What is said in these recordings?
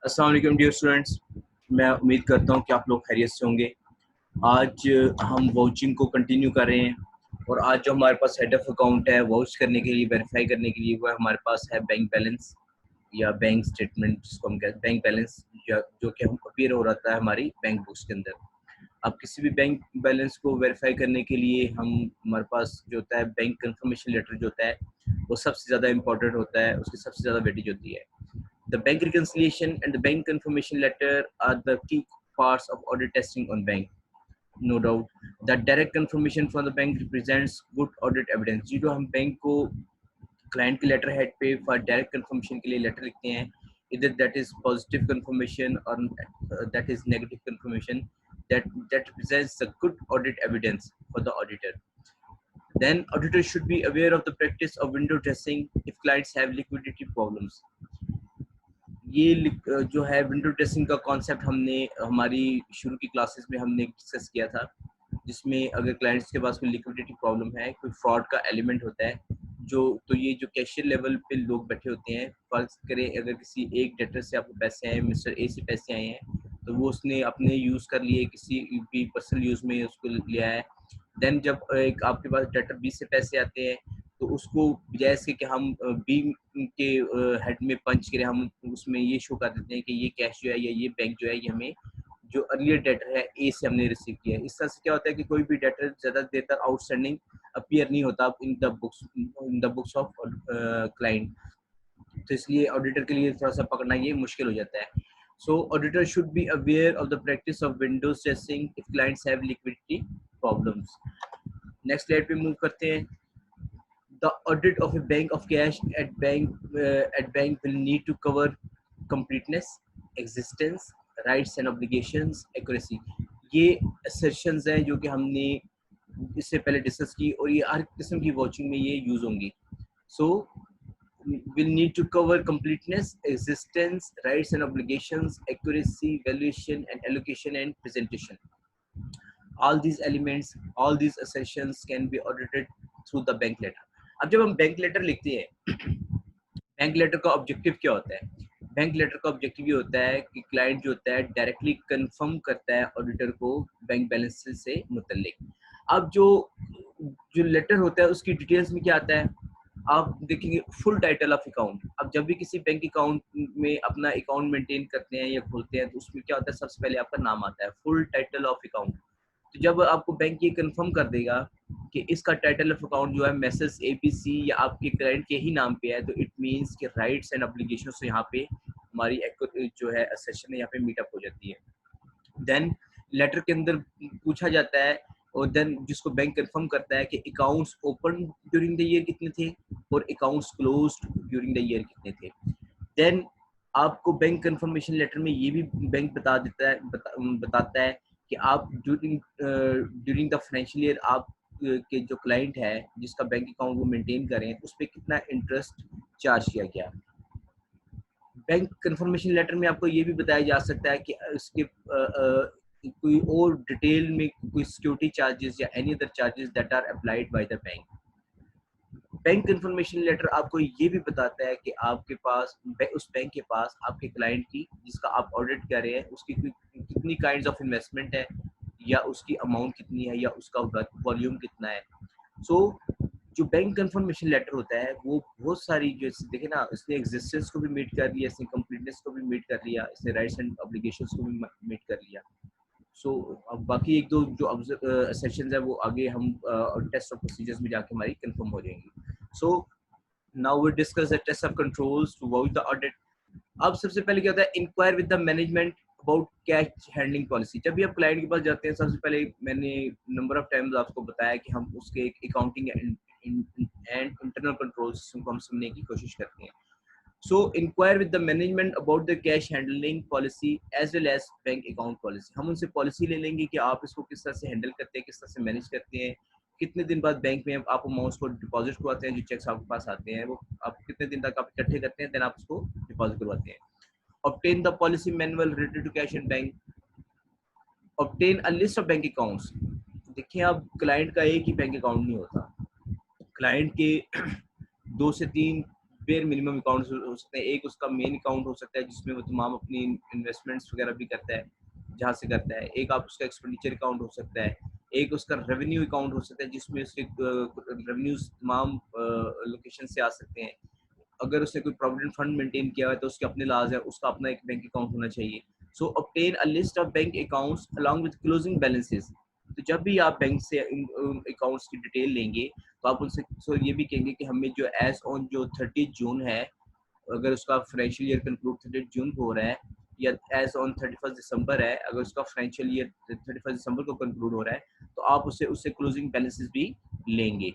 अस्सलाम वालेकुम dear students, मैं उम्मीद करता हूँ कि आप लोग खैरियत से होंगे। आज हम वाउचिंग को कंटिन्यू कर रहे हैं और आज जो हमारे पास हेड ऑफ अकाउंट है वाउच करने के लिए, वेरीफाई करने के लिए, वो हमारे पास है बैंक बैलेंस या बैंक स्टेटमेंट, जिसको हम कहते हैं बैंक बैलेंस, या जो कि हम अपीयर हो रहा है हमारी बैंक बुक्स के अंदर। अब किसी भी बैंक बैलेंस को वेरीफाई करने के लिए हमारे पास जो होता है बैंक कंफर्मेशन लेटर जो होता है वो सबसे ज़्यादा इंपॉर्टेंट होता है, उसकी सबसे ज़्यादा वेटेज होती है। The bank reconciliation and the bank confirmation letter are the key parts of audit testing on bank. No doubt, the direct confirmation from the bank represents good audit evidence. जी जो हम bank को client के letter head पे for direct confirmation के लिए letter लिखते हैं, इधर दैट इज पॉजिटिव कंफर्मेशन और that is negative confirmation, that represents the good audit evidence for the auditor. Then auditors should be aware of the practice of window dressing if clients have liquidity problems. ये जो है window dressing का concept हमने हमारी शुरू की classes में हमने डिस्कस किया था, जिसमें अगर क्लाइंट्स के पास कोई लिक्विडिटी प्रॉब्लम है, कोई फ्रॉड का एलिमेंट होता है, तो ये जो कैशियर लेवल पे लोग बैठे होते हैं, फर्ज करें अगर किसी एक डेटर से आपको पैसे आए, मिस्टर ए से पैसे आए हैं, तो वो उसने अपने यूज़ कर लिए, किसी भी पर्सनल यूज़ में उसको लिया है। देन जब एक आपके पास डेटर बी से पैसे आते हैं, तो उसको जैसे कि हम बी के हेड में पंच करें, हम उसमें ये शो कर देते हैं कि ये कैश जो है या ये बैंक जो है ये हमें जो अर्लियर डेटर है ए से हमने रिसीव किया है। इस तरह से क्या होता है कि कोई भी डेटर ज़्यादा देर तक आउटस्टैंडिंग अपीयर नहीं होता in the books of client, तो इसलिए ऑडिटर के लिए थोड़ा सा पकड़ना ये मुश्किल हो जाता है। सो auditor should be aware of the practice of Windows dressing if clients have liquidity problems. Next slide पे मूव करते हैं। The audit of a bank of cash at bank will need to cover completeness, existence, rights and obligations, accuracy. ये assertions हैं जो कि हमने इससे पहले डिस्कस की और ये हर किस्म की वॉचिंग में ये यूज होंगी। So will need to cover completeness, existence, rights and obligations, accuracy, valuation and allocation and presentation. All these elements, all these assertions can be audited through the bank letter. अब जब हम bank letter लिखते हैं, bank letter का objective क्या होता है? Bank letter का ऑब्जेक्टिव ये होता है कि क्लाइंट जो होता है डायरेक्टली कंफर्म करता है ऑडिटर को बैंक बैलेंस से मुतल्लिक। अब जो जो लेटर होता है उसकी डिटेल्स में क्या आता है, आप देखेंगे फुल टाइटल ऑफ अकाउंट। अब जब भी किसी बैंक अकाउंट में अपना अकाउंट मेंटेन करते हैं या खोलते हैं, तो उसमें क्या होता है, सबसे पहले आपका नाम आता है, फुल टाइटल ऑफ अकाउंट। तो जब आपको बैंक ये कंफर्म कर देगा कि इसका टाइटल ऑफ अकाउंट जो है मैसेज एबीसी या आपके क्लाइंट के ही नाम पे है, तो इट मींस कि राइट्स एंड ऑब्लिगेशंस यहाँ पे हमारी जो है सेशन यहाँ पे मीटअप हो जाती है। देन लेटर के अंदर पूछा जाता है और देन जिसको बैंक कंफर्म करता है कि accounts open during the year कितने थे और accounts closed during the year कितने थे। देन आपको बैंक कंफर्मेशन लेटर में ये भी बैंक बताता है कि आप ड्यूरिंग द फाइनेंशियल ईयर आप के जो क्लाइंट है जिसका बैंक अकाउंट वो मेंटेन करें उस पर कितना इंटरेस्ट चार्ज किया गया। बैंक कंफर्मेशन लेटर में आपको ये भी बताया जा सकता है कि उसके कोई और डिटेल में कोई सिक्योरिटी चार्जेस या any other charges that are applied by the bank. Bank confirmation letter आपको ये भी बताता है कि आपके पास उस बैंक के पास आपके क्लाइंट की जिसका आप ऑडिट कर रहे हैं उसकी कितनी काइंड्स ऑफ इन्वेस्टमेंट है या उसकी अमाउंट कितनी है या उसका वॉल्यूम कितना है। सो जो बैंक कंफर्मेशन लेटर होता है वो बहुत सारी जो देखे ना, इसने एग्जिस्टेंस को भी मीट कर लिया, इसने कंप्लीटनेस को भी मीट कर लिया, इसने राइट्स एंड ऑब्लिगेशंस को भी मीट कर लिया। सो अब बाकी एक दो जो सेशंस है वो आगे हम टेस्ट ऑफ प्रोसीजर्स में जाके हमारी कंफर्म हो जाएंगी। So now we discuss the test of controls to vouch the audit. अब सबसे पहले क्या होता है, inquire with the management about cash handling policy. जब भी आप क्लाइंट के पास जाते हैं, सबसे पहले मैंने नंबर ऑफ टाइम्स आपको बताया कि हम उसके एक accounting and internal control system को हम सुनने की कोशिश करते हैं। So inquire with the management about the cash handling policy as well as bank account policy. हम उनसे पॉलिसी ले लेंगे कि आप इसको किस तरह से हैंडल करते हैं, किस तरह से मैनेज करते हैं, कितने दिन बाद बैंक में आप अमाउंट्स को डिपॉजिट करवाते हैं, जो चेक्स आपके पास आते हैं वो आप कितने दिन तक आप इकट्ठे करते हैं, देन आप उसको डिपॉजिट करवाते हैं। Obtain the policy manual related to cash and bank. Obtain a list of bank accounts. देखिए अब क्लाइंट का एक ही बैंक अकाउंट नहीं होता, क्लाइंट के 2 से 3 बेयर मिनिमम अकाउंट्स हो सकते हैं। एक उसका मेन अकाउंट हो सकता है जिसमें वो तमाम अपनी इन्वेस्टमेंट्स वगैरह भी करता है, जहाँ से करता है। एक आप उसका एक्सपेंडिचर अकाउंट हो सकता है। एक उसका रेवेन्यू अकाउंट हो सकता है जिसमें उसके रेवेन्यूज तमाम लोकेशन से आ सकते हैं। अगर उसने कोई प्रोविडेंट फंड मेंटेन किया हुआ है तो उसके अपने लाज है, उसका अपना एक बैंक अकाउंट होना चाहिए। So obtain a list of bank accounts along with closing balances. तो जब भी आप बैंक से अकाउंट्स की डिटेल लेंगे तो आप उनसे ये भी कहेंगे कि हमें जो एज ऑन जो 30 जून है, अगर उसका फाइनेंशियल ईयर कंक्लूड 30 जून को हो रहा है, या एज ऑन 31 दिसंबर है, अगर उसका फाइनेंशियल ईयर 31 दिसंबर को कंक्लूड हो रहा है, तो आप उससे क्लोजिंग बैलेंसेस भी लेंगे।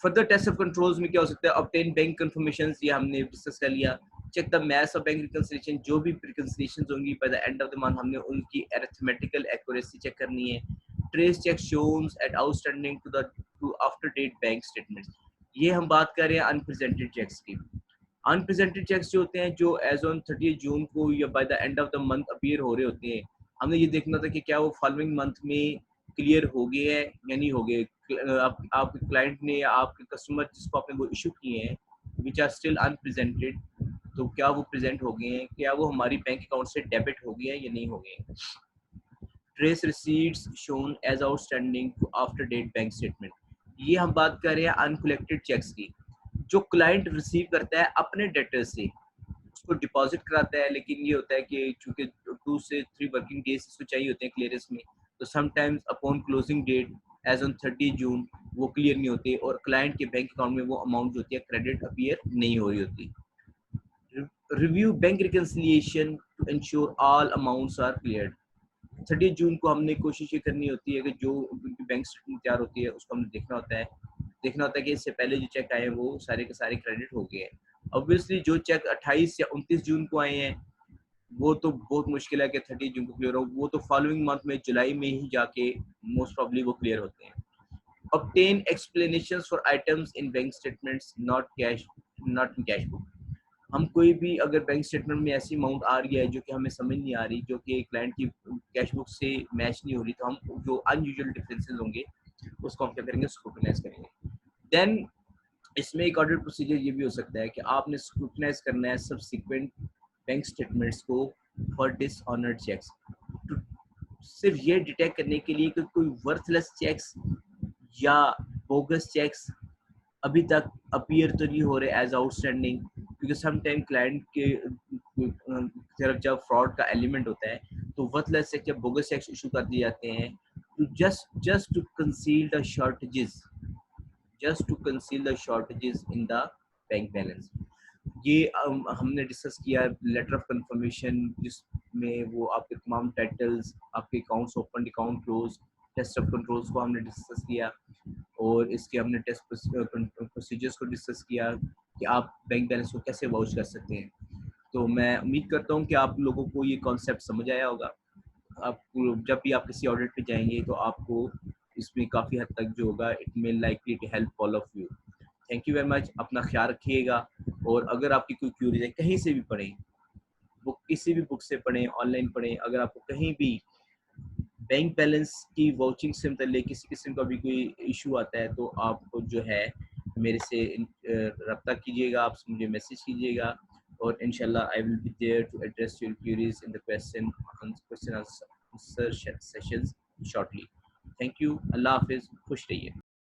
फर्दर टेस्ट ऑफ कंट्रोल्स में क्या हो सकता है? ऑब्टेन बैंक कंफर्मेशंस, ये हमने डिस्कस कर लिया। Check the maths of bank reconciliation, जो भी रिकंसिलिएशंस होंगी by the end of the month हमने उनकी अरिथमेटिकल एक्यूरेसी चेक करनी है। Trace cheques shown at outstanding to after date bank statements. ये हम बात कर रहे हैं अनप्रेजेंटेड चेक्स की। अनप्रेजेंटेड चेक्स जो होते हैं, जो एज ऑन 30 जून को या bye the end of the month appear हो रहे होते हैं, हमने ये देखना था कि क्या वो फॉलोइंग मंथ में क्लियर हो गए हैं या नहीं हो गए। आपके क्लाइंट ने या आपके कस्टमर जिसको आपने वो इशू किए हैं विच आर स्टिल अनप्रेजेंटेड, तो क्या वो प्रेजेंट हो गए हैं, क्या वो हमारी बैंक अकाउंट से डेबिट हो गए हैं या नहीं हो गए हैं। Trace receipts shown as outstanding to after date bank statement, ये हम बात कर रहे हैं अनकलेक्टेड चेक्स की, जो क्लाइंट रिसीव करता है अपने डेटर से, उसको डिपॉजिट कराता है, लेकिन ये होता है कि चूंकि 2 से 3 वर्किंग डेज इसको चाहिए होते हैं क्लियरेंस में, तो sometimes upon closing date as on 30 June वो क्लियर नहीं होते और क्लाइंट के बैंक अकाउंट में वो अमाउंट जो होती है क्रेडिट अपीयर नहीं हो रही होती। Review bank reconciliation to ensure all amounts are cleared. 30 जून को हमने कोशिश ये करनी होती है कि जो उनकी बैंक स्टेटमेंट तैयार होती है उसको हमने देखना होता है कि इससे पहले जो चेक आए हैं वो सारे के सारे क्रेडिट हो गए हैं। ऑब्वियसली जो चेक 28 या 29 जून को आए हैं वो तो बहुत मुश्किल है कि 30 जून को क्लियर हो, वो तो फॉलोइंग मंथ में जुलाई में ही जाके मोस्ट प्रॉब्ली वो क्लियर होते हैं। obtain explanations for items in bank statements not in cash book। हम कोई भी अगर बैंक स्टेटमेंट में ऐसी अमाउंट आ रही है जो कि हमें समझ नहीं आ रही, जो कि क्लाइंट की कैश बुक से मैच नहीं हो रही, तो हम जो अनयूजुअल डिफरेंसेस होंगे उसको हम क्या करेंगे, स्क्रूटनाइज करेंगे। देन इसमें एक ऑडिट प्रोसीजर ये भी हो सकता है कि आपने स्क्रूटनाइज करना है सब्सिक्वेंट बैंक स्टेटमेंट्स को फॉर डिसऑनर्ड चेक्स, सिर्फ ये डिटेक्ट करने के लिए कि कोई वर्थलेस चेक्स या बोगस चेक्स अभी तक अपीयर तो नहीं हो रहे एज आउटस्टैंडिंग, क्योंकि सम टाइम क्लाइंट के तरफ जब फ्रॉड का एलिमेंट होता है तो वर्थलेस चेक या बोगस चेक्स इशू कर दिए जाते हैं to just to conceal the shortages, just to conceal the shortages in the bank balance। ये हमने डिस्कस किया लेटर ऑफ कंफर्मेशन, जिसमें वो आपके तमाम टाइटल्स, आपके accounts open, account close, test of controls को हमने डिस्कस किया, और इसके हमने टेस्ट प्रोसीजर्स को डिस्कस किया कि आप बैंक बैलेंस को कैसे वाउच कर सकते हैं। तो मैं उम्मीद करता हूँ कि आप लोगों को ये कॉन्सेप्ट समझ आया होगा। आपको जब भी आप किसी ऑडिट पे जाएंगे तो आपको इसमें काफ़ी हद तक जो होगा it may likely to help all of you. Thank you very much, अपना ख्याल रखिएगा, और अगर आपकी कोई क्यूरीज है कहीं से भी पढ़ें, बुक किसी भी बुक से पढ़ें, ऑनलाइन पढ़ें, अगर आपको कहीं भी बैंक बैलेंस की वाउचिंग से मतलब किसी किस्म का भी कोई इशू आता है तो आप जो है मेरे से रब्ता कीजिएगा, आप मुझे मैसेज कीजिएगा, और इंशाल्लाह I will be there to address your queries in the question answer sessions shortly. Thank you, अल्लाह हाफिज़, खुश रहिए।